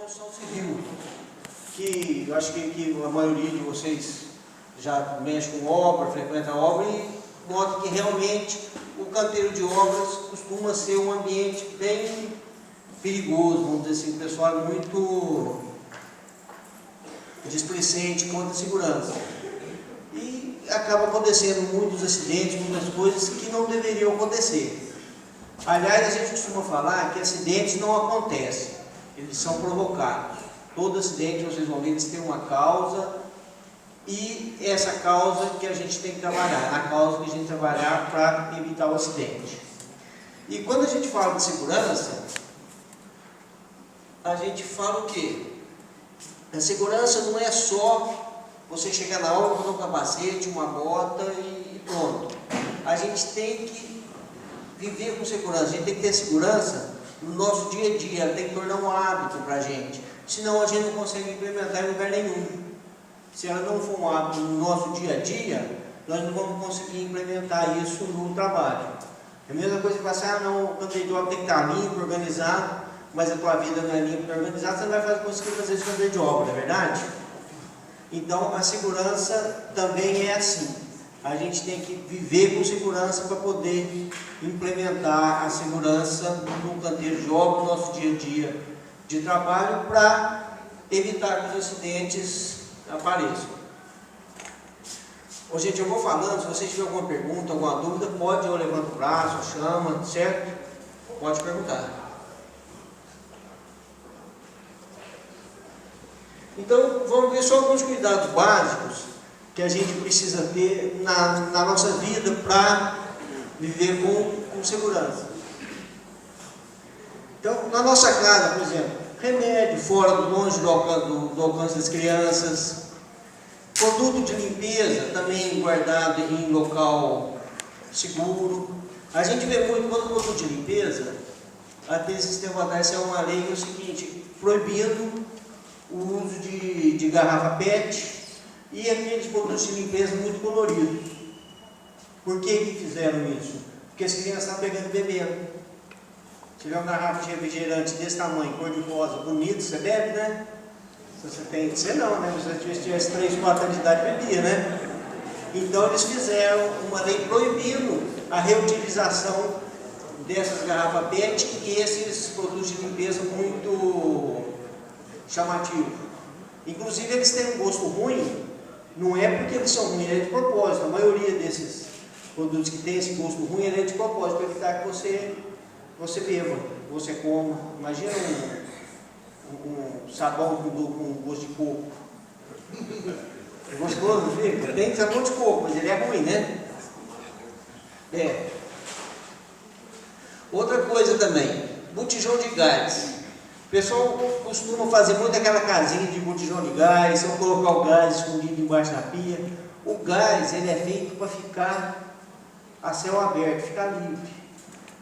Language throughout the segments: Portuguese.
construção civil, que eu acho que a maioria de vocês já mexe com obra, frequenta a obra e nota que realmente o canteiro de obras costuma ser um ambiente bem perigoso, vamos dizer assim, o pessoal é muito displicente quanto à segurança. E acaba acontecendo muitos acidentes, muitas coisas que não deveriam acontecer. Aliás, a gente costuma falar que acidentes não acontecem, eles são provocados. Todo acidente, vocês vão ver, eles têm uma causa e essa causa que a gente tem que trabalhar, a causa que a gente trabalhar para evitar o acidente. E quando a gente fala de segurança, a gente fala o quê? A segurança não é só você chegar na obra com um capacete, uma bota e pronto. A gente tem que viver com segurança, a gente tem que ter segurança no nosso dia a dia, tem que tornar um hábito para a gente, senão a gente não consegue implementar em lugar nenhum. Se ela não for um hábito no nosso dia a dia, nós não vamos conseguir implementar isso no trabalho. É a mesma coisa que falar, não, o canteiro de obra tem que estar limpo, organizado, mas a tua vida não é limpa e organizada, você não vai conseguir fazer esse canteiro de obra, não é verdade? Então a segurança também é assim. A gente tem que viver com segurança para poder implementar a segurança no canteiro de obra, no nosso dia a dia de trabalho, para evitar que os acidentes apareçam. Ô, gente, eu vou falando, se vocês tiverem alguma pergunta, alguma dúvida, pode, eu levanto o braço, chama, certo? Pode perguntar. Então, vamos ver só alguns cuidados básicos que a gente precisa ter na nossa vida para viver com segurança. Então, na nossa casa, por exemplo, remédio fora, longe do alcance das crianças, produto de limpeza também guardado em local seguro. A gente vê muito quando o produto de limpeza, até esse tempo atrás saiu uma lei, é o seguinte, proibindo o uso de garrafa PET e aqueles produtos de limpeza muito coloridos. Por que fizeram isso? Porque as crianças estão pegando e bebendo. Se tiver uma garrafa de refrigerante desse tamanho, cor de rosa, bonito, você bebe, né? Se você tem, você não, né? Se você tivesse 3, 4 anos de idade, bebia, né? Então eles fizeram uma lei proibindo a reutilização dessas garrafas PET e esses produtos de limpeza muito chamativos. Inclusive eles têm um gosto ruim, não é porque eles são ruins, é de propósito. A maioria desses produtos que tem esse gosto ruim é de propósito, para evitar que você beba, você coma. Imagina um sabão com gosto de coco. É gostoso, fica? Tem sabão de coco, mas ele é ruim, né? É. Outra coisa também, botijão de gás. O pessoal costuma fazer muito aquela casinha de botijão de gás, ou colocar o gás escondido embaixo da pia. O gás, ele é feito para ficar a céu aberto, ficar livre.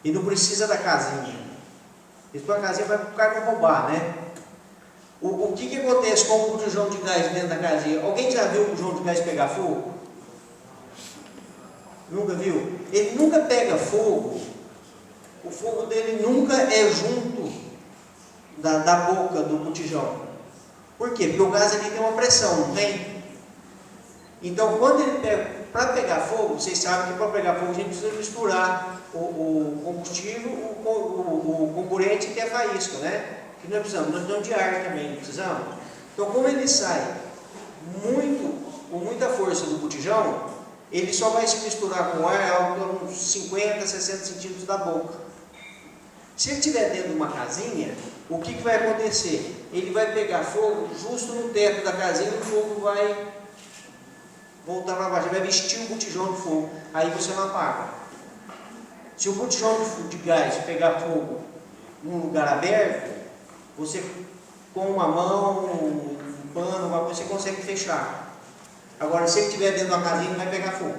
E não precisa da casinha. Depois a casinha vai para o cara roubar, né? O que acontece com o botijão de gás dentro da casinha? Alguém já viu o botijão de gás pegar fogo? Nunca viu? Ele nunca pega fogo. O fogo dele nunca é junto da boca do botijão. Por quê? Porque o gás ali tem uma pressão, não tem? Então, quando ele pega, para pegar fogo, vocês sabem que para pegar fogo a gente precisa misturar o combustível, o comburente e a faísca, né? Que nós precisamos de ar também, não precisamos? Então, como ele sai com muita força do botijão, ele só vai se misturar com o ar a uns 50, 60 centímetros da boca. Se ele estiver dentro de uma casinha, o que vai acontecer? Ele vai pegar fogo justo no teto da casinha e o fogo vai voltar para baixo, vai vestir o botijão de fogo, aí você não apaga. Se o botijão de gás pegar fogo num lugar aberto, você com uma mão, um pano, uma coisa, você consegue fechar. Agora, se ele estiver dentro da casinha, ele vai pegar fogo.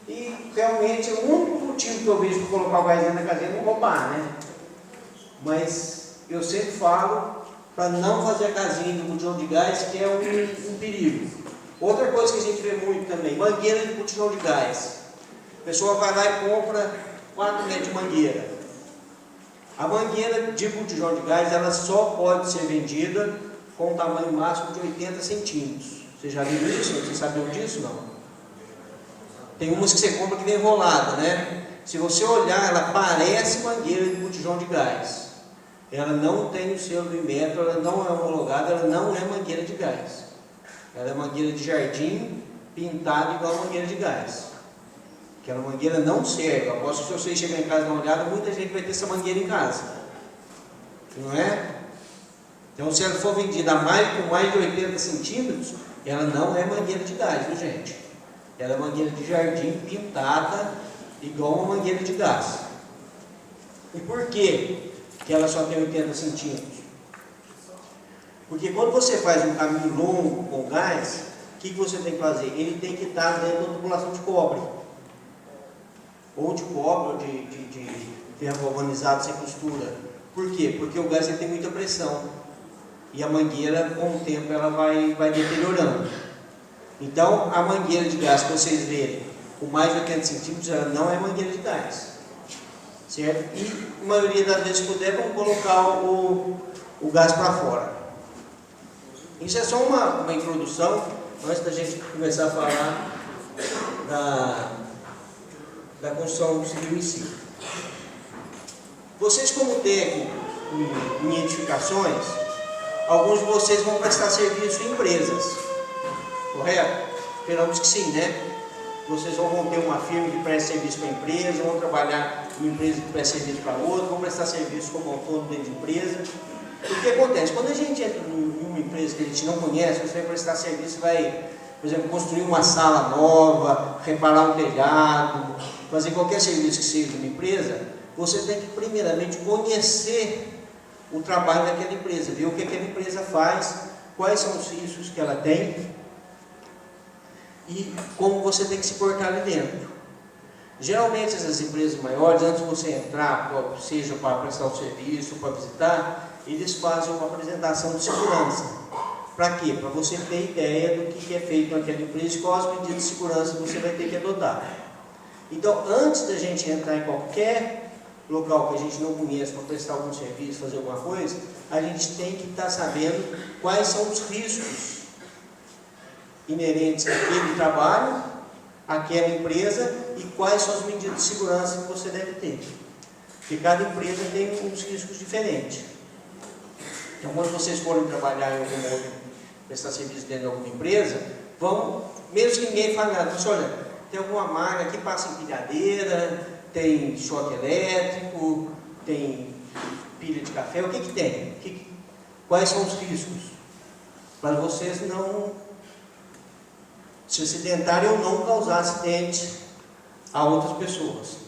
E realmente o único motivo que eu vejo para colocar o gás dentro da casinha é não roubar, né? Mas eu sempre falo para não fazer a casinha do botijão de gás, que é um perigo. Outra coisa que a gente vê muito também, mangueira de botijão de gás. A pessoa vai lá e compra 4 metros de mangueira. A mangueira de botijão de gás, ela só pode ser vendida com um tamanho máximo de 80 centímetros. Você já viu isso? Você sabiam disso? Não. Tem umas que você compra que vem enrolada, né? Se você olhar, ela parece mangueira de botijão de gás. Ela não tem o selo do Inmetro, ela não é homologada, ela não é mangueira de gás. Ela é mangueira de jardim pintada igual a mangueira de gás. Aquela mangueira não serve. Eu aposto que se você chegar em casa e dar uma olhada, muita gente vai ter essa mangueira em casa. Não é? Então, se ela for vendida com mais de 80 centímetros, ela não é mangueira de gás, viu, gente? Ela é mangueira de jardim pintada igual uma mangueira de gás. E por que ela só tem 80 centímetros? Porque quando você faz um caminho longo com gás, o que você tem que fazer? Ele tem que estar dentro da tubulação de cobre. Ou de cobre, ou de ferro galvanizado sem costura. Por quê? Porque o gás tem muita pressão. E a mangueira, com o tempo, ela vai deteriorando. Então, a mangueira de gás que vocês verem com mais de 80 centímetros, ela não é mangueira de gás. Certo? E, a maioria das vezes, se puder, vamos colocar o gás para fora. Isso é só uma introdução, antes da gente começar a falar da construção civil em si. Vocês, como técnico em edificações, alguns de vocês vão prestar serviço em empresas, correto? Esperamos que sim, né? Vocês vão ter uma firma que presta serviço para a empresa, vão trabalhar em uma empresa que presta serviço para outra, vão prestar serviço como autônomo dentro de empresa. O que acontece? Quando a gente entra em uma empresa que a gente não conhece, você vai prestar serviço, vai, por exemplo, construir uma sala nova, reparar um telhado, fazer qualquer serviço que seja de uma empresa, você tem que primeiramente conhecer o trabalho daquela empresa, ver o que aquela empresa faz, quais são os riscos que ela tem e como você tem que se portar ali dentro. Geralmente essas empresas maiores, antes de você entrar, seja para prestar o serviço, para visitar, eles fazem uma apresentação de segurança. Para quê? Para você ter ideia do que é feito naquela empresa e quais medidas de segurança você vai ter que adotar. Então, antes da gente entrar em qualquer local que a gente não conhece para prestar algum serviço, fazer alguma coisa, a gente tem que estar sabendo quais são os riscos inerentes àquele trabalho, àquela empresa e quais são as medidas de segurança que você deve ter. Porque cada empresa tem uns riscos diferentes. Então, quando vocês forem trabalhar em algum outro, prestar serviço dentro de alguma empresa, vão, mesmo que ninguém fale nada, olha, tem alguma marca que passa empilhadeira, tem choque elétrico, tem pilha de café, o que que tem? Quais são os riscos? Para vocês não se acidentarem ou não causar acidente a outras pessoas.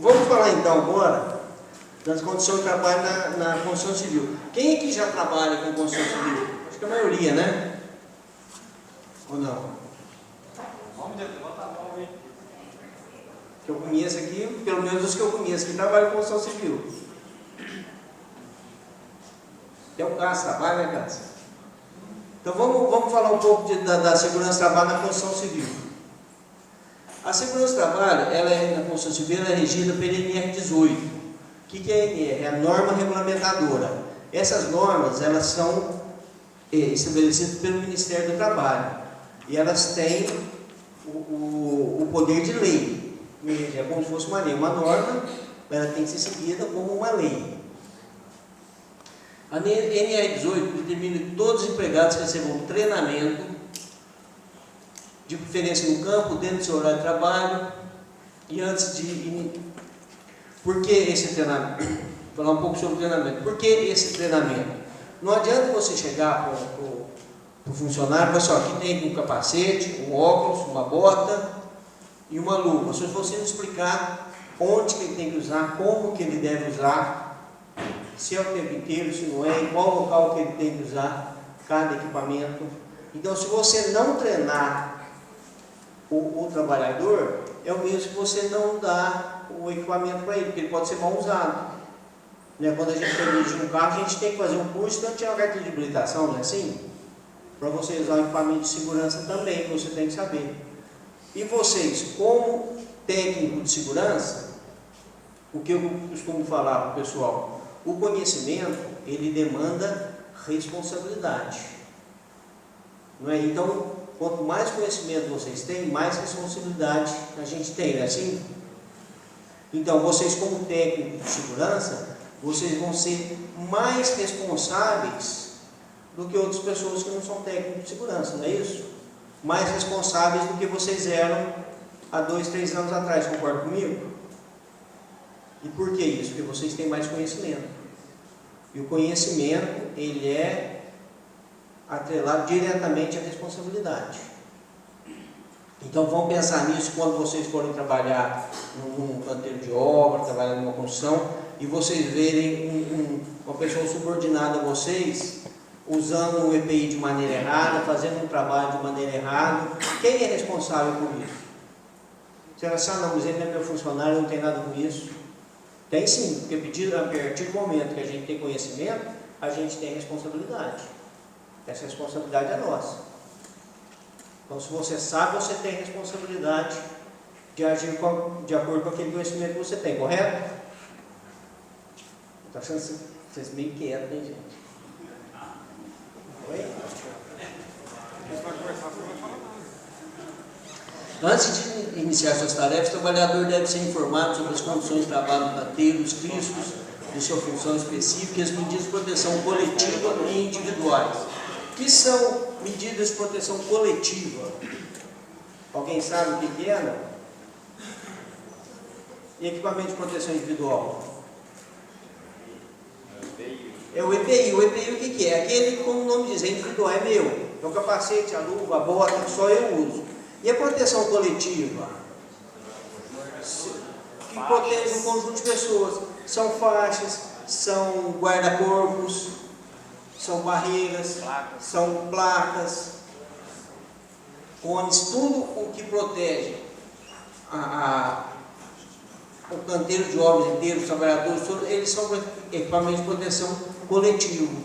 Vamos falar então agora das condições de trabalho na construção civil. Quem aqui já trabalha com construção civil? Acho que a maioria, né? Ou não? Que eu conheço aqui, pelo menos os que eu conheço que trabalham com construção civil. Tem um Cássio, trabalha, né, Cássio? Então vamos falar um pouco da segurança do trabalho na construção civil. A segurança do trabalho, na construção civil, ela é regida pela NR18. O que é a NR? É a norma regulamentadora. Essas normas, elas são estabelecidas pelo Ministério do Trabalho. E elas têm o poder de lei. É como se fosse uma lei. Uma norma, ela tem que ser seguida como uma lei. A NR18 determina que todos os empregados recebam treinamento, de preferência no campo, dentro do seu horário de trabalho, e antes de... Por que esse treinamento? Vou falar um pouco sobre o treinamento. Por que esse treinamento? Não adianta você chegar para o funcionário e falar assim, aqui tem um capacete, um óculos, uma bota e uma luva. Se você não explicar onde que ele tem que usar, como que ele deve usar, se é o tempo inteiro, se não é, em qual local que ele tem que usar cada equipamento. Então, se você não treinar o trabalhador, é o mesmo que você não dá o equipamento para ele, porque ele pode ser mal usado. Né? Quando a gente quer dirigir um carro, a gente tem que fazer um curso para tirar a carteira de habilitação, não é assim? Para você usar o equipamento de segurança também, você tem que saber. E vocês, como técnico de segurança, o que eu costumo falar para o pessoal, o conhecimento, ele demanda responsabilidade. Não é? Então, quanto mais conhecimento vocês têm, mais responsabilidade a gente tem, não é assim? Então, vocês como técnico de segurança, vocês vão ser mais responsáveis do que outras pessoas que não são técnicos de segurança, não é isso? Mais responsáveis do que vocês eram há 2, 3 anos atrás, concorda comigo? E por que isso? Porque vocês têm mais conhecimento. E o conhecimento, ele é atrelado diretamente à responsabilidade. Então vamos pensar nisso quando vocês forem trabalhar num canteiro de obra, trabalhar numa construção, e vocês verem uma pessoa subordinada a vocês, usando o EPI de maneira errada, fazendo um trabalho de maneira errada. Quem é responsável por isso? Você vai achar, não, mas ele não é meu funcionário, não tem nada com isso. Tem sim, porque a partir do momento que a gente tem conhecimento, a gente tem responsabilidade. Essa responsabilidade é nossa. Então, se você sabe, você tem responsabilidade de agir de acordo com aquele conhecimento que você tem, correto? Estou achando vocês meio quietos, hein, gente? Oi? Antes de iniciar suas tarefas, o trabalhador deve ser informado sobre as condições de trabalho do canteiro, os riscos de sua função específica e as medidas de proteção coletiva e individuais. O que são medidas de proteção coletiva? Alguém sabe o que é, não? E equipamento de proteção individual? É o EPI. O EPI o que é? Aquele, como o nome diz, é individual, é meu. É o capacete, a luva, a bota, só eu uso. E a proteção coletiva? Que protege um conjunto de pessoas. São faixas, são guarda-corpos, são barreiras, são placas, cones, tudo o que protege o canteiro de obras inteiro, os trabalhadores, todos, eles são equipamentos de proteção coletivo.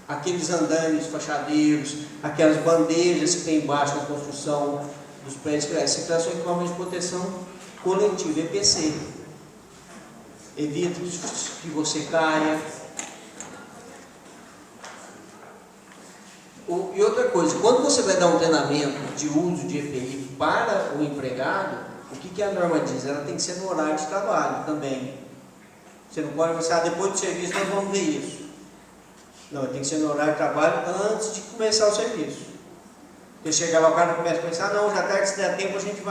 Aqueles andaimes, fachadeiros, aquelas bandejas que tem embaixo na construção dos prédios, esses são equipamentos de proteção coletiva, EPC. Evita que você caia. E outra coisa, quando você vai dar um treinamento de uso de EPI para o empregado, o que a norma diz? Ela tem que ser no horário de trabalho também. Você não pode pensar, depois do serviço nós vamos ver isso. Não, tem que ser no horário de trabalho antes de começar o serviço. Porque chega lá, o cara começa a pensar, não, já tarde, se der tempo a gente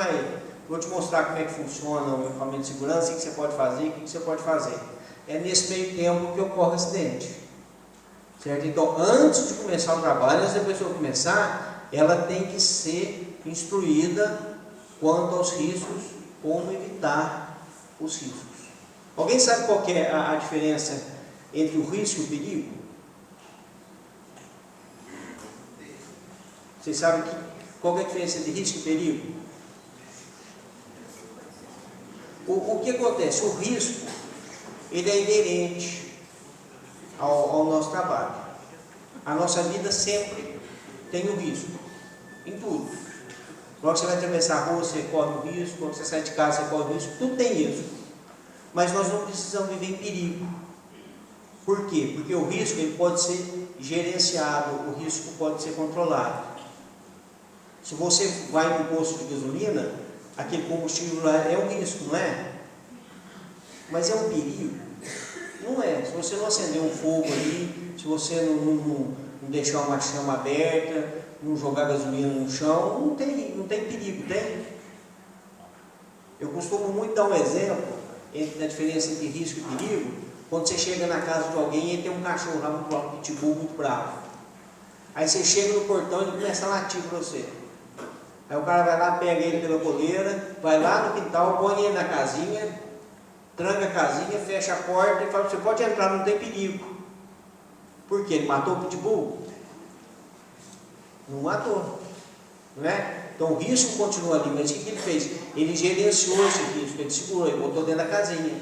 vou te mostrar como é que funciona o equipamento de segurança, o que você pode fazer, o que você pode fazer. É nesse meio tempo que ocorre o acidente. Certo? Então, antes de começar o trabalho, antes da pessoa começar, ela tem que ser instruída quanto aos riscos, como evitar os riscos. Alguém sabe qual que é a diferença entre o risco e o perigo? Vocês sabem qual é a diferença entre risco e perigo? O que acontece? O risco, ele é inerente ao nosso trabalho. A nossa vida sempre tem um risco, em tudo. Quando você vai atravessar a rua, você corre o risco, quando você sai de casa, você corre o risco, tudo tem risco. Mas nós não precisamos viver em perigo. Por quê? Porque o risco ele pode ser gerenciado, o risco pode ser controlado. Se você vai no posto de gasolina, aquele combustível lá é um risco, não é? Mas é um perigo? Não é. Se você não acender um fogo ali, se você não deixar uma chama aberta, não jogar gasolina no chão, não tem perigo, tem? Eu costumo muito dar um exemplo da diferença entre risco e perigo, quando você chega na casa de alguém e tem um cachorro lá muito bravo, um pitbull muito bravo. Aí você chega no portão e ele começa a latir para você. Aí o cara vai lá, pega ele pela coleira, vai lá no quintal, põe ele na casinha, tranca a casinha, fecha a porta e fala, você pode entrar, não tem perigo. Por quê? Ele matou o pitbull? Não matou, não é? Então o risco continua ali, mas o que ele fez? Ele gerenciou esse risco, ele segurou, ele botou dentro da casinha.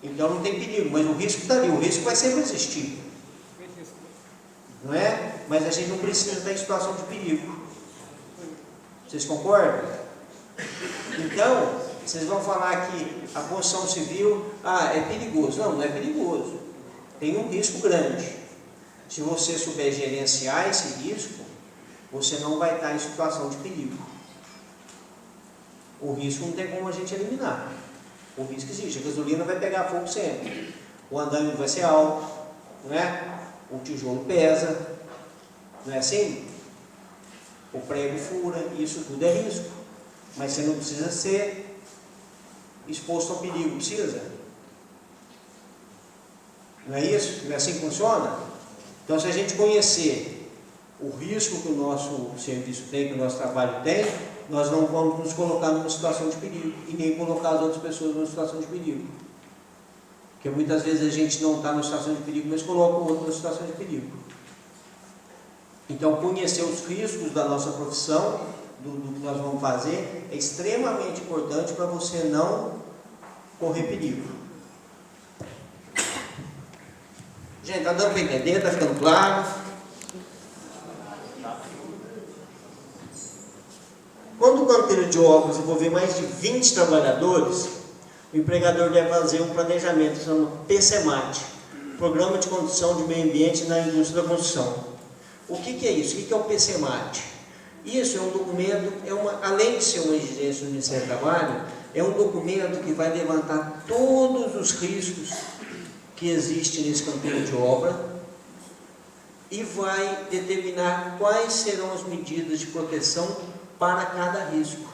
Então não tem perigo, mas o risco está ali, o risco vai sempre existir. Não é? Mas a gente não precisa estar em situação de perigo. Vocês concordam? Então, vocês vão falar que a construção civil, é perigoso. Não, não é perigoso. Tem um risco grande. Se você souber gerenciar esse risco, você não vai estar em situação de perigo. O risco não tem como a gente eliminar. O risco existe. A gasolina vai pegar fogo sempre. O andame vai ser alto, não é? O tijolo pesa, não é assim? O prego fura, isso tudo é risco. Mas você não precisa ser exposto ao perigo, precisa? Não é isso? Não é assim que funciona? Então, se a gente conhecer o risco que o nosso serviço tem, que o nosso trabalho tem, nós não vamos nos colocar numa situação de perigo e nem colocar as outras pessoas numa situação de perigo. Porque muitas vezes a gente não está numa situação de perigo, mas coloca o outro numa situação de perigo. Então, conhecer os riscos da nossa profissão, do que nós vamos fazer, é extremamente importante para você não correr perigo. Gente, está dando para entender? Está ficando claro? Quando o canteiro de obras envolver mais de 20 trabalhadores, o empregador deve fazer um planejamento, chamado PCMAT, Programa de Condição de Meio Ambiente na Indústria da Construção. O que é isso? O que é o PCMAT? Isso é um documento, além de ser uma exigência do Ministério do Trabalho, é um documento que vai levantar todos os riscos que existem nesse canteiro de obra e vai determinar quais serão as medidas de proteção para cada risco.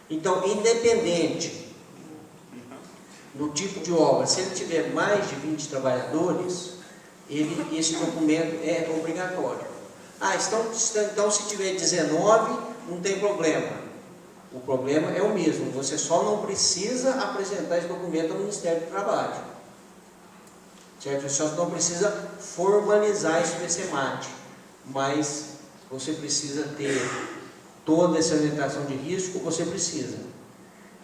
Então, independente do tipo de obra, se ele tiver mais de 20 trabalhadores, esse documento é obrigatório. Então se tiver 19, não tem problema. O problema é o mesmo, você só não precisa apresentar esse documento ao Ministério do Trabalho. Certo? Você só não precisa formalizar esse PCMAT, mas você precisa ter toda essa orientação de risco, você precisa.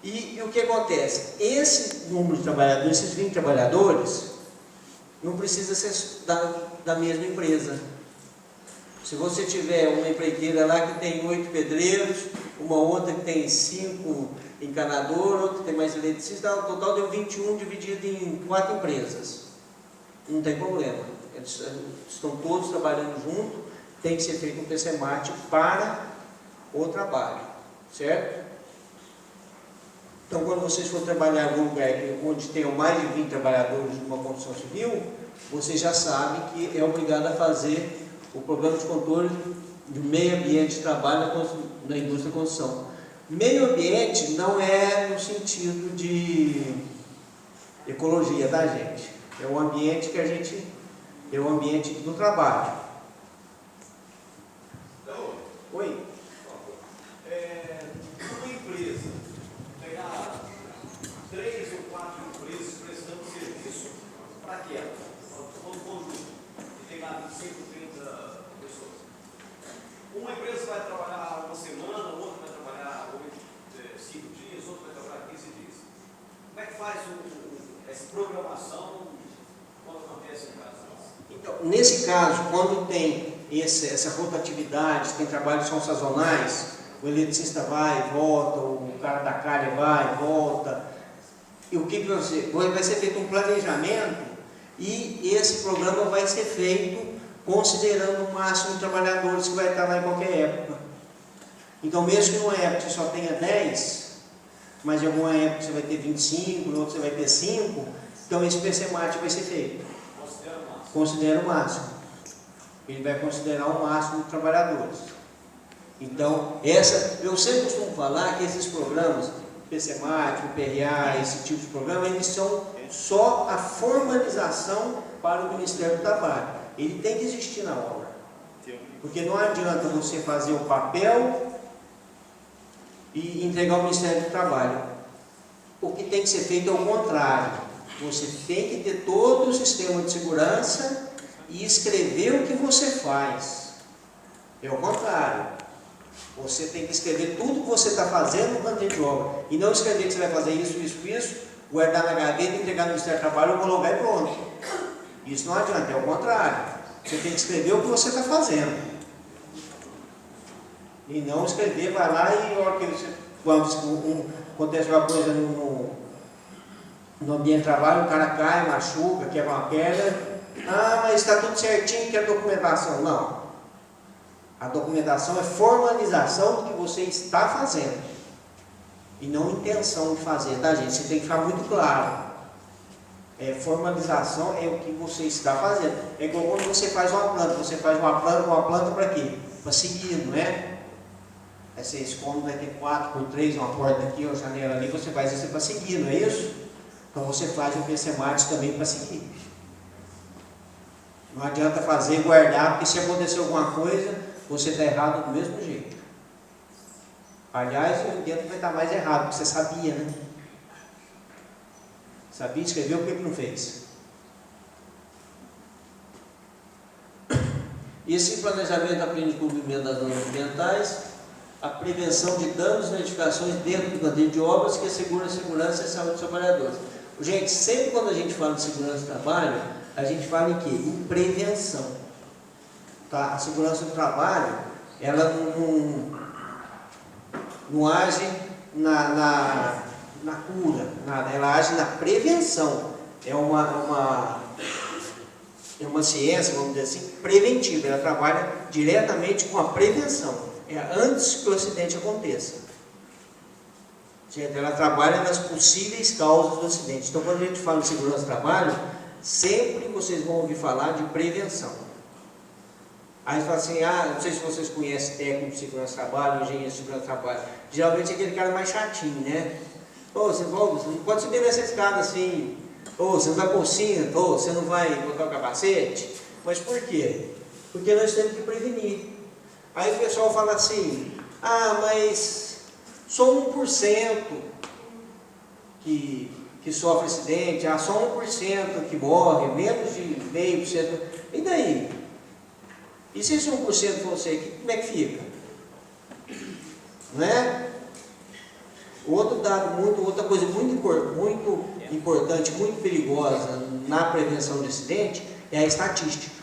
E o que acontece? Esse número de trabalhadores, esses 20 trabalhadores, não precisa ser da mesma empresa. Se você tiver uma empreiteira lá que tem 8 pedreiros, uma outra que tem 5 encanadores, outra que tem mais eletricista, o total deu 21 dividido em 4 empresas. Não tem problema. Eles estão todos trabalhando junto, tem que ser feito um PCMAT para o trabalho, certo? Então, quando vocês for trabalhar em um lugar onde tenham mais de 20 trabalhadores numa construção civil, vocês já sabem que é obrigado a fazer o programa de controle de meio ambiente de trabalho na indústria da construção. Meio ambiente não é no sentido de ecologia, tá, gente? É um ambiente que é um ambiente do trabalho. Então, Oi? uma empresa pegar 3 ou 4 empresas prestando serviço para aquela, todo conjunto, e pegar 25, 30 pessoas. Uma empresa vai trabalhar uma semana, outra vai trabalhar 5 dias, outra vai trabalhar 15 dias. Como é que faz essa programação quando acontece em casa? Então, nesse caso, quando tem essa rotatividade, tem trabalhos que são sazonais, o eletricista vai e volta, o cara da calha vai e volta, e o que vai ser feito um planejamento e esse programa vai ser feito considerando o máximo de trabalhadores que vai estar lá em qualquer época. Então, mesmo que numa época você só tenha 10, mas em alguma época você vai ter 25, em outra você vai ter 5, então esse PCMAT vai ser feito. Considera o máximo. Ele vai considerar o máximo de trabalhadores. Então, eu sempre costumo falar que esses programas, PCMAT, o PRA, esse tipo de programa, eles são só a formalização para o Ministério do Trabalho. Ele tem que existir na obra. Porque não adianta você fazer o papel e entregar ao Ministério do Trabalho. O que tem que ser feito é o contrário. Você tem que ter todo o sistema de segurança e escrever o que você faz. É o contrário. Você tem que escrever tudo que você está fazendo no canteiro de obra. E não escrever que você vai fazer isso, isso, isso, guardar na gaveta, entregar no Ministério do Trabalho, homologar e pronto. Isso não adianta, é o contrário. Você tem que escrever o que você está fazendo. E não escrever, vai lá e a hora que você, acontece uma coisa no ambiente de trabalho, o cara cai, machuca, quebra uma perna. Ah, mas está tudo certinho, quer documentação. Não. A documentação é formalização do que você está fazendo. E não intenção de fazer, tá, gente? Você tem que ficar muito claro. Formalização é o que você está fazendo. É igual quando você faz uma planta. Você faz uma planta para quê? Para seguir, não é? Aí você esconde, vai ter 4x3, uma porta aqui, uma janela ali, você faz isso para seguir, não é isso? Então você faz o PCMAT também para seguir. Não adianta fazer e guardar, porque se acontecer alguma coisa, você está errado do mesmo jeito. Aliás, o dentro vai estar mais errado, porque você sabia, né? Sabia, escreveu, por que não fez? Esse planejamento aprende o cumprimento das normas ambientais, a prevenção de danos e notificações dentro do canteiro de obras que assegura a segurança e a saúde dos trabalhadores. Gente, sempre quando a gente fala de segurança do trabalho, a gente fala em quê? Em prevenção. Tá? A segurança do trabalho, ela não age na cura, ela age na prevenção. É uma ciência, vamos dizer assim, preventiva. Ela trabalha diretamente com a prevenção. Antes que o acidente aconteça. Gente, ela trabalha nas possíveis causas do acidente. Então, quando a gente fala de segurança do trabalho, sempre vocês vão ouvir falar de prevenção. Aí você fala assim, não sei se vocês conhecem técnico de segurança do trabalho, engenheiro de segurança do trabalho. Geralmente é aquele cara mais chatinho, né? Você não pode subir nessa escada assim. Você não vai pôr cinto, você não vai botar o capacete. Mas por quê? Porque nós temos que prevenir. Aí o pessoal fala assim, mas só 1% que sofre acidente, só 1% que morre, menos de 0,5%. E daí? E se esse 1% for você, como é que fica? Não é? Outra coisa muito importante, muito perigosa na prevenção de acidente é a estatística.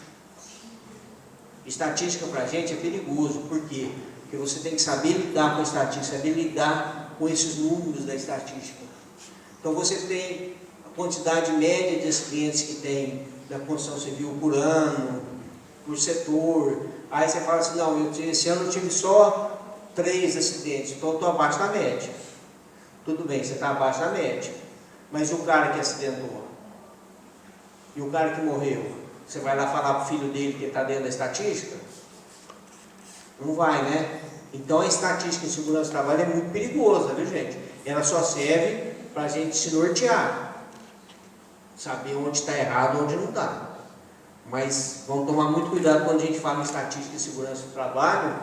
Estatística para a gente é perigoso, por quê? Porque você tem que saber lidar com a estatística, saber lidar com esses números da estatística. Então você tem a quantidade média de acidentes que tem da construção civil por ano, por setor. Aí você fala assim, não, esse ano eu tive só 3 acidentes, então eu estou abaixo da média. Tudo bem, você está abaixo da média. Mas e o cara que acidentou? E o cara que morreu? Você vai lá falar para o filho dele que está dentro da estatística? Não vai, né? Então a estatística em segurança do trabalho é muito perigosa, viu, gente? Ela só serve para a gente se nortear. Saber onde está errado e onde não está. Mas vamos tomar muito cuidado quando a gente fala em estatística e segurança do trabalho,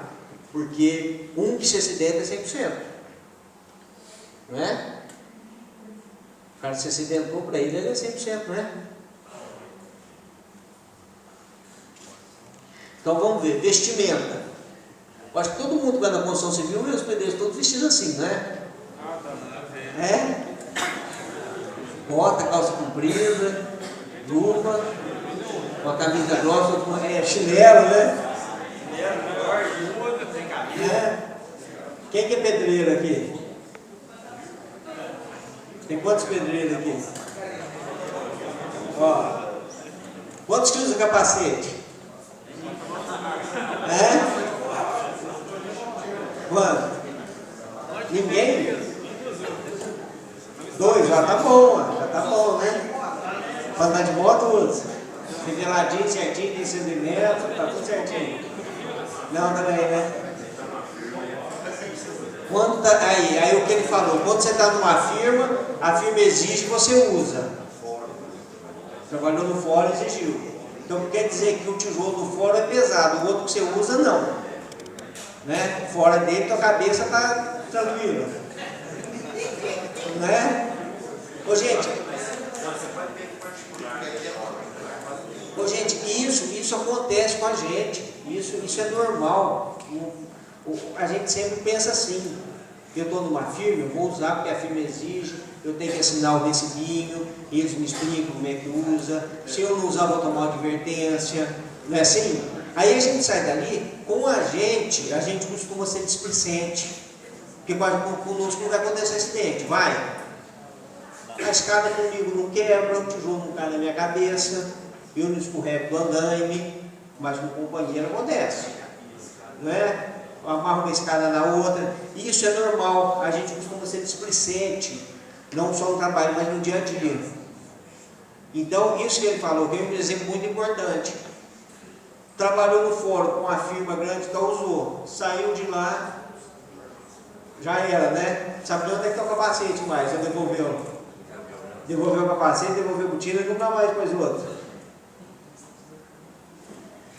porque um que se acidenta é 100%. Não é? O cara se acidentou, para ele é 100%, não é? Então vamos ver, vestimenta. Eu acho que todo mundo que vai na construção civil, os pedreiros todos vestidos assim, não é? Bota, calça comprida, luva, uma camisa grossa, chinelo, né? Quem que é pedreiro aqui? Tem quantos pedreiros aqui? Quantos que usam capacete? Quanto? Ninguém? 2, já tá bom, né? Para andar de moto, usa. Niveladinho, certinho, tem cedimento, tá tudo certinho. Não, também, né? Aí o que ele falou, quando você está numa firma, a firma exige que você usa. Trabalhou no fórum, exigiu. Então quer dizer que o tijolo do fórum é pesado, o outro que você usa não. Né? Fora dele, tua cabeça está tranquila. Né? Gente, isso acontece com a gente. Isso é normal. A gente sempre pensa assim. Eu estou numa firma, eu vou usar porque a firma exige, eu tenho que assinar o recibinho, eles me explicam como é que usa, se eu não usar, vou tomar uma advertência, não é assim? Aí a gente sai dali, com a gente costuma ser displicente, porque conosco não vai acontecer acidente, vai? A escada comigo não quebra, o tijolo não cai na minha cabeça, eu não escorrego do andaime, mas com o companheiro acontece, não é? Eu amarro uma escada na outra, isso é normal, a gente costuma ser displicente, não só no trabalho, mas no dia a dia. Então, isso que ele falou, que é um exemplo muito importante. Trabalhou no fórum com uma firma grande, então usou, saiu de lá, já era, né? Sabe de onde é que está o capacete mais? Já devolveu. Devolveu o capacete, devolveu a botina e nunca mais depois o outro.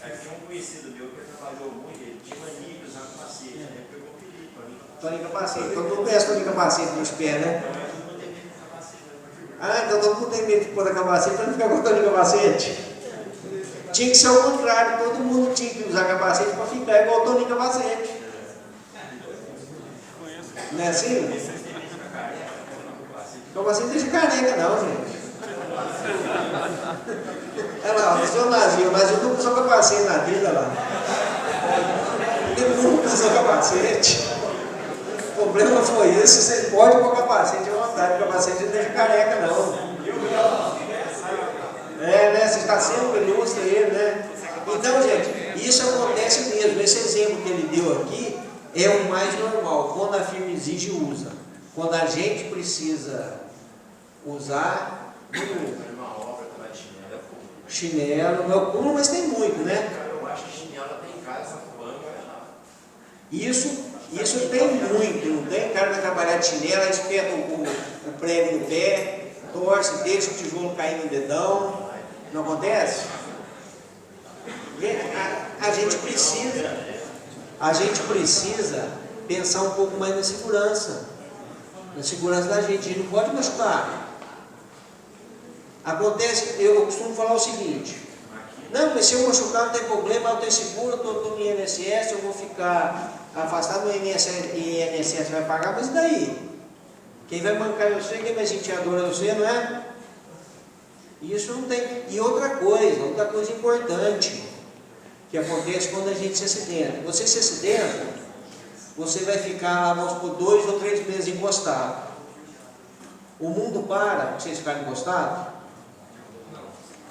Aqui um conhecido meu que trabalhou muito, ele tinha mania de usar capacete, né? Pegou o perigo para mim. Toninho capacete, todo mundo conhece Toninho capacete nos pés, né? Ah, então todo mundo tem medo de pôr a capacete para não ficar com o Toninho capacete. Tinha que ser o contrário, todo mundo tinha que usar capacete para ficar igual o Toninho capacete. Não é assim? Capacete deixa careca não, gente. Olha lá, o seu Nazil nunca usou capacete na vida lá. Ele nunca usou capacete. O problema foi esse, você pode pôr capacete à vontade, o capacete não deixa careca não. É, né? Você está sempre ilustre ele, né? Então, gente, isso acontece mesmo. Esse exemplo que ele deu aqui é o mais normal. Quando a firma exige, usa. Quando a gente precisa usar, Uma obra que vai de chinelo, chinelo, não é o cúmulo, mas tem muito, né? eu acho que chinelo tem em casa, pano, Isso tem muito, não tem? O cara vai trabalhar de chinelo, espeta o prego no pé, torce, deixa o tijolo cair no dedão. Não acontece? A gente precisa pensar um pouco mais na segurança da gente. A gente não pode machucar. Acontece, eu costumo falar o seguinte: não, mas se eu machucar não tem problema, eu tenho seguro, eu estou no INSS, eu vou ficar afastado do INSS vai pagar, mas e daí? Quem vai bancar eu sei, quem vai sentir a dor eu sei, não é? Isso não tem. E outra coisa importante que acontece quando a gente se acidenta. Você se acidenta, você vai ficar, vamos por 2 ou 3 meses encostado. O mundo para vocês ficarem encostados?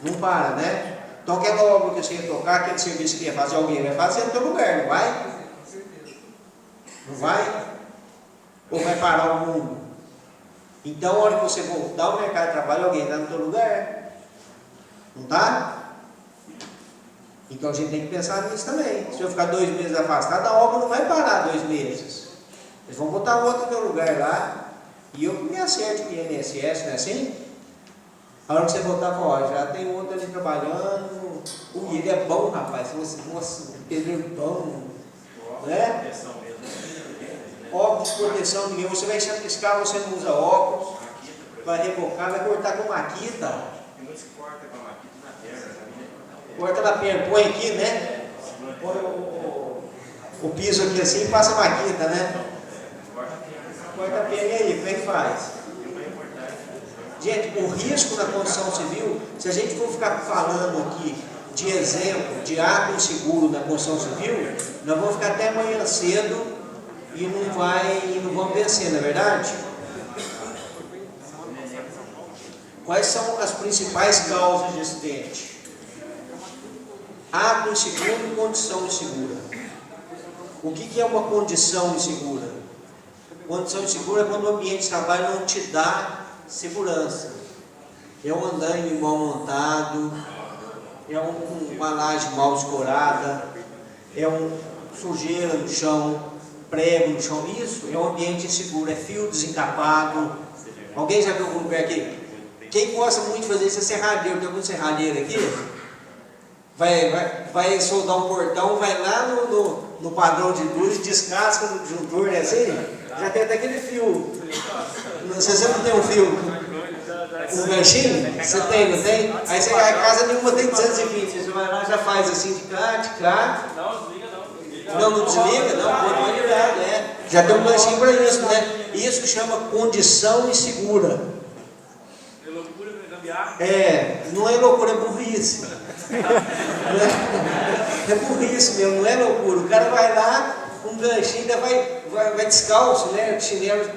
Não para, né? Então aquela obra que você ia tocar, aquele serviço que ia fazer, alguém vai fazer no teu lugar, não vai? Não vai? Ou vai parar o mundo? Então, a hora que você voltar ao mercado de trabalho, alguém está no teu lugar. Não está? Então a gente tem que pensar nisso também. Se eu ficar 2 meses afastado, a obra não vai parar 2 meses. Eles vão botar outro no meu lugar lá. E eu me acerto com o INSS, não é assim? A hora que você voltar, ó, já tem outro ali trabalhando. Ele é bom, rapaz. Nossa, pedreiro bom. Né? Óculos de proteção, ninguém. Você vai chapiscar, você não usa óculos. Vai rebocar, vai cortar com maquita. Tem muitos que cortam com a maquita na perna. Corta na perna, põe aqui, né? Põe o piso aqui assim e passa a maquita, né? Corta a perna e aí, como é que faz? Gente, o risco na construção civil, se a gente for ficar falando aqui de exemplo, de ato inseguro na construção civil, nós vamos ficar até amanhã cedo e não vamos vencer, não é verdade? Quais são as principais causas de acidente? Ato inseguro e condição insegura. O que é uma condição insegura? Condição insegura é quando o ambiente de trabalho não te dá segurança. É um andaime mal montado, é uma laje mal escorada, é sujeira no chão, prego no chão. Isso é um ambiente inseguro, é fio desencapado. Alguém já viu algum lugar aqui? Quem gosta muito de fazer isso é serralheiro. Tem algum serralheiro aqui? Vai soldar um portão, vai lá no padrão de luz, descasca no disjuntor, né assim? Já tem até aquele fio. Você não tem um fio, um ganchinho? Você tem, não tem? Aí você vai a casa, nenhuma tem 220. Você vai lá, já faz assim de cá. Não desliga, não. Não desliga, não, pode ligado, Já tem um ganchinho para isso, né? Isso chama condição insegura. É loucura, né? Gambiarra. Não é loucura, é burrice. É burrice mesmo, não é loucura. O cara vai lá, um ganchinho, ainda vai descalço, né? De chinelo,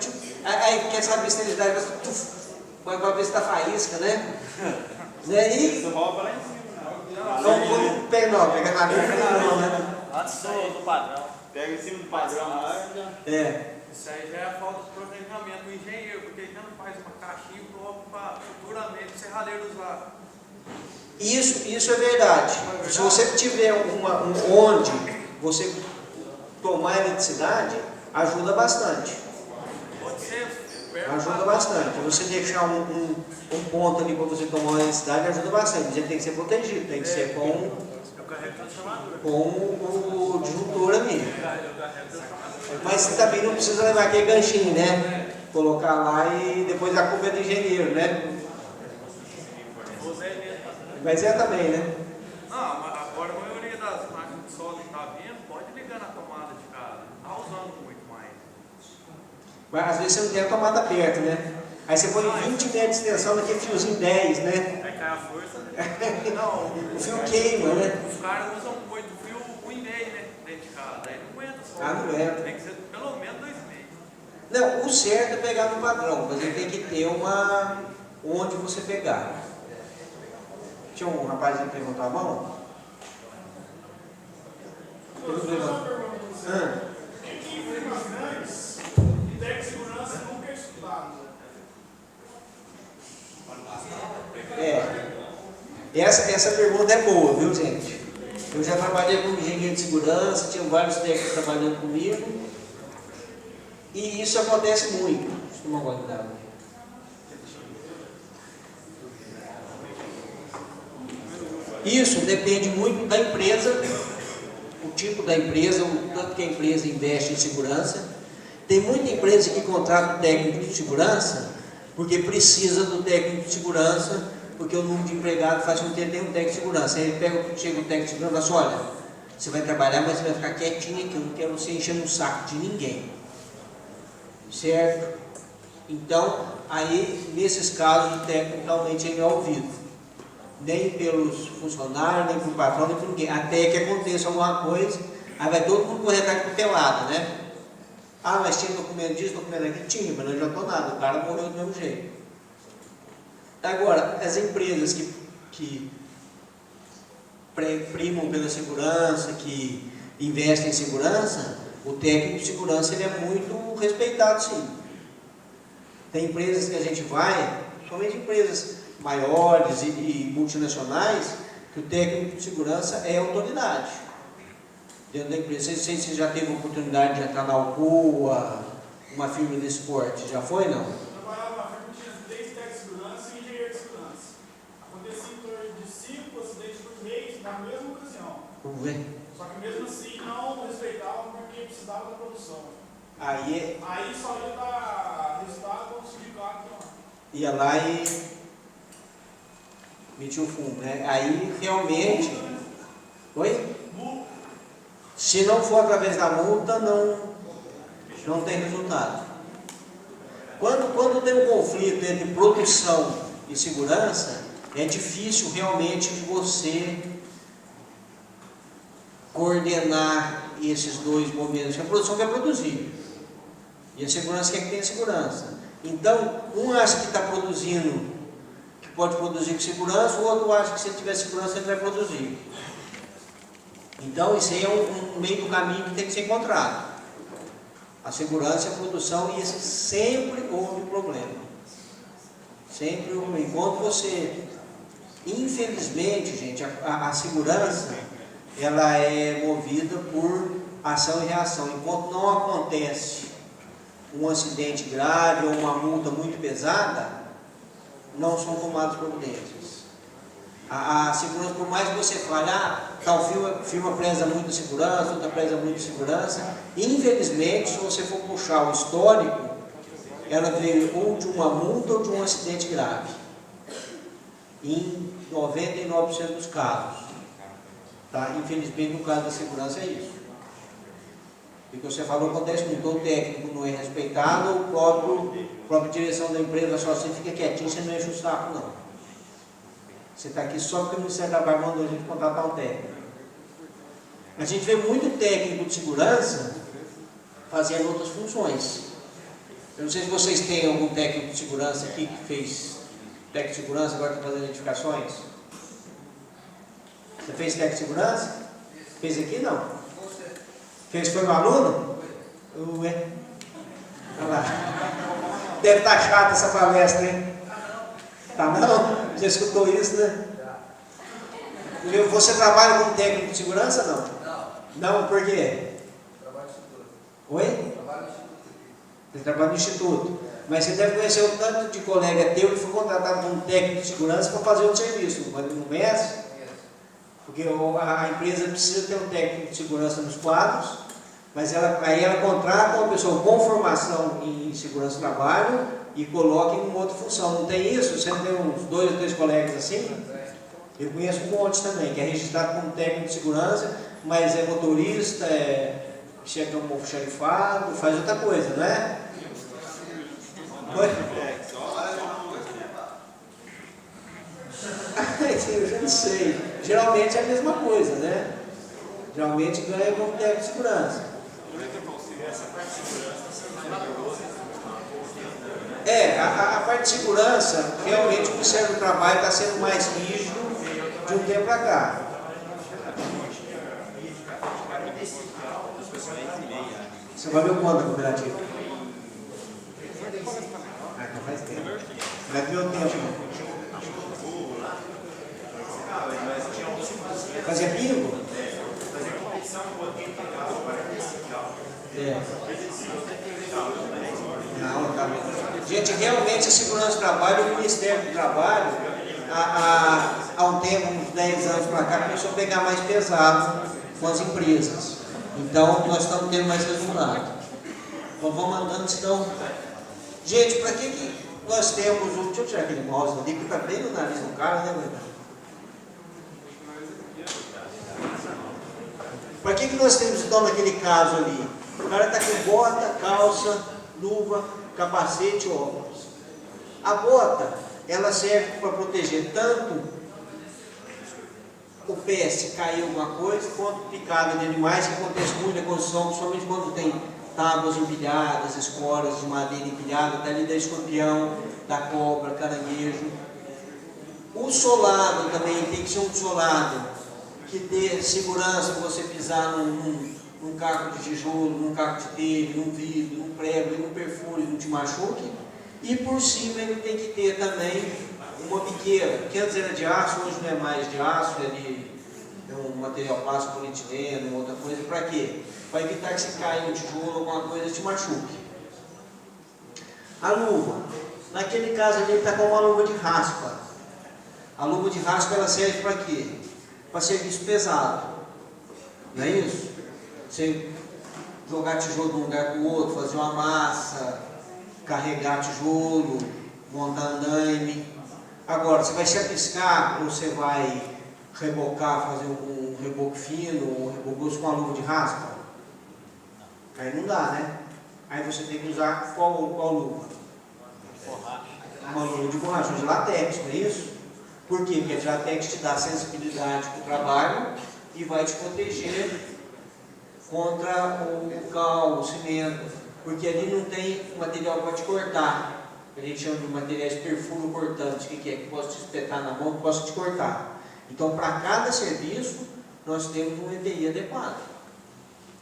aí quer saber se ele dá, vai ver se tá faísca, né? E Isso rouba lá em cima. não pega na boca não, né? Antes do padrão. Pega em cima do padrão lá. Isso aí já é falta de planejamento do engenheiro, porque ele não faz uma caixinha própria para futuramente o serralheiro usar. Isso é verdade. Se você tiver onde você tomar eletricidade, ajuda bastante. Pode ser. Ajuda bastante. Você deixar um ponto ali para você tomar uma eletricidade ajuda bastante. Mas ele tem que ser protegido, tem que ser com o disjuntor ali. Mas também não precisa levar aquele ganchinho, né? Colocar lá e depois a culpa é do engenheiro, né? Mas também, né? Não, mas agora a maioria das máquinas de solda que está vindo, pode ligar na tomada de casa. Não está usando muito mais. Mas às vezes você não tem a tomada perto, né? Aí você põe 20 metros de extensão naquele fiozinho 10, né? Aí cai a força. Não, O fio queima, né? os caras usam muito fio 1,5, né? Dentro de casa. Aí não aguenta só. Não aguenta. Tem que ser pelo menos 2,5. Não, o certo é pegar no padrão, mas ele tem que ter onde você pegar. Tinha um rapaz que levantou a mão? Essa pergunta é boa, viu, gente? Eu já trabalhei como engenheiro de segurança, tinha vários técnicos trabalhando comigo, e isso acontece muito. Deixa eu tomar uma água d'água. Isso depende muito da empresa, o tipo da empresa, o tanto que a empresa investe em segurança. Tem muita empresa que contrata o técnico de segurança porque precisa do técnico de segurança, porque o número de empregados faz com que ele tenha um técnico de segurança. Aí chega o técnico de segurança e fala assim: olha, você vai trabalhar, mas você vai ficar quietinho aqui, eu não quero você enchendo o saco de ninguém. Certo? Então, aí, nesses casos, o técnico realmente não é ouvido. Nem pelos funcionários, nem pelo patrão, nem por ninguém. Até que aconteça alguma coisa, aí vai todo mundo correr atrás de pelada, né? Ah, mas tinha documento disso, documento daquilo? Tinha, mas não adiantou nada, o cara morreu do mesmo jeito. Agora, as empresas que primam pela segurança, que investem em segurança, o técnico de segurança ele é muito respeitado, sim. Tem empresas que a gente vai, somente empresas maiores e multinacionais, que o técnico de segurança é autoridade dentro da empresa. Não sei se você já teve a oportunidade de entrar na Alcoa, uma firma desse porte. Já foi, não? Eu trabalhava na firma, tinha 3 técnicos de segurança e engenheiro de segurança. Acontecia em torno de 5 acidentes por mês na mesma ocasião. Vamos ver. Só que mesmo assim não respeitavam porque precisava da produção. Aí só ia dar resultado ao sindicato lá. ia lá e metia o fumo, né? Aí realmente. Oi? Se não for através da multa, não tem resultado. Quando tem um conflito entre produção e segurança, é difícil realmente de você coordenar esses dois momentos. A produção quer produzir e a segurança quer que tenha segurança. Então, um acha que está produzindo, que pode produzir com segurança, o outro acha que se ele tiver segurança ele vai produzir. Então, isso aí é um meio do caminho que tem que ser encontrado. A segurança e a produção, e esse sempre houve problema. Sempre houve. Enquanto você, infelizmente, gente, a segurança, ela é movida por ação e reação. Enquanto não acontece um acidente grave ou uma multa muito pesada, não são tomadas providências. A segurança, por mais que você fale, tal firma preza muito de segurança, outra preza muito de segurança, infelizmente, se você for puxar o histórico, ela veio ou de uma multa ou de um acidente grave. Em 99% dos casos. Tá? Infelizmente, no caso da segurança é isso. E o que você falou acontece muito, o técnico não é respeitado, a própria direção da empresa só assim fica quietinho, você não enche o saco não. Você está aqui só porque o Ministério da Trabalho mandou a gente contratar um técnico. A gente vê muito técnico de segurança fazendo outras funções. Eu não sei se vocês têm algum técnico de segurança aqui que fez técnico de segurança, agora está fazendo edificações. Você fez técnico de segurança? Fez aqui não? Fez foi um aluno? Ué. Olha lá. Deve estar chata essa palestra, hein? Tá não? Já escutou isso, né? Você trabalha como técnico de segurança ou não? Não, por quê? Trabalho no instituto. Oi? Trabalho no instituto. Você trabalha no instituto. Mas você deve conhecer o tanto de colega teu que foi contratado como técnico de segurança para fazer outro serviço. Não conhece? Porque a empresa precisa ter um técnico de segurança nos quadros, mas aí ela contrata uma pessoa com formação em segurança do trabalho e coloca em uma outra função. Não tem isso? Você não tem uns 2 ou 3 colegas assim? Eu conheço um monte também, que é registrado como técnico de segurança, mas é motorista, chega como xerifado, faz outra coisa, não é? Oi? Eu já não sei. Geralmente é a mesma coisa, né? Geralmente ganha como técnico de segurança. A parte de segurança, realmente o Ministério do Trabalho está sendo mais rígido de um tempo para cá. Você vai ver quando a cooperativa? Então faz tempo. Vai ver o tempo. Fazia bingo? Não, tá. Gente, realmente a segurança do trabalho, o Ministério do Trabalho, há um tempo, uns 10 anos para cá, começou a pegar mais pesado com as empresas. Então, nós estamos tendo mais resultado. Então, vamos andando, senão... Gente, para que nós temos... Deixa eu tirar aquele mouse ali, que está bem no nariz do cara, né, verdade? Para que nós temos, então, naquele caso ali? O cara está com bota, calça, luva, capacete, óculos. A bota, ela serve para proteger tanto o pé se cair alguma coisa, quanto picada de animais, que acontece muito na construção, principalmente quando tem tábuas empilhadas, esporas de madeira empilhada, dali da escorpião, da cobra, caranguejo. O solado também tem que ser um solado que dê segurança para você pisar num caco de tijolo, num caco de telha, num vidro, num prego, num perfure, não te machuque. E por cima ele tem que ter também uma biqueira, que antes era de aço, hoje não é mais de aço, é um material plástico, polietileno, outra coisa. Para quê? Para evitar que se caia um tijolo, alguma coisa, te machuque. A luva. Naquele caso ali ele está com uma luva de raspa. A luva de raspa ela serve para quê? Para serviço pesado. Não é isso? Você jogar tijolo de um lugar para o outro, fazer uma massa, carregar tijolo, montar andaime. Agora, você vai chapiscar ou você vai rebocar, fazer um reboco fino, ou um reboco grosso com a luva de raspa? Aí não dá, né? Aí você tem que usar qual luva? Uma luva de borracha, de latex, não é isso? Por quê? Porque a latex te dá sensibilidade para o trabalho e vai te proteger contra o cal, o cimento, porque ali não tem material para te cortar. A gente chama de materiais perfuro cortantes. O que é? Que posso te espetar na mão, que posso te cortar. Então, para cada serviço, nós temos um EPI adequado.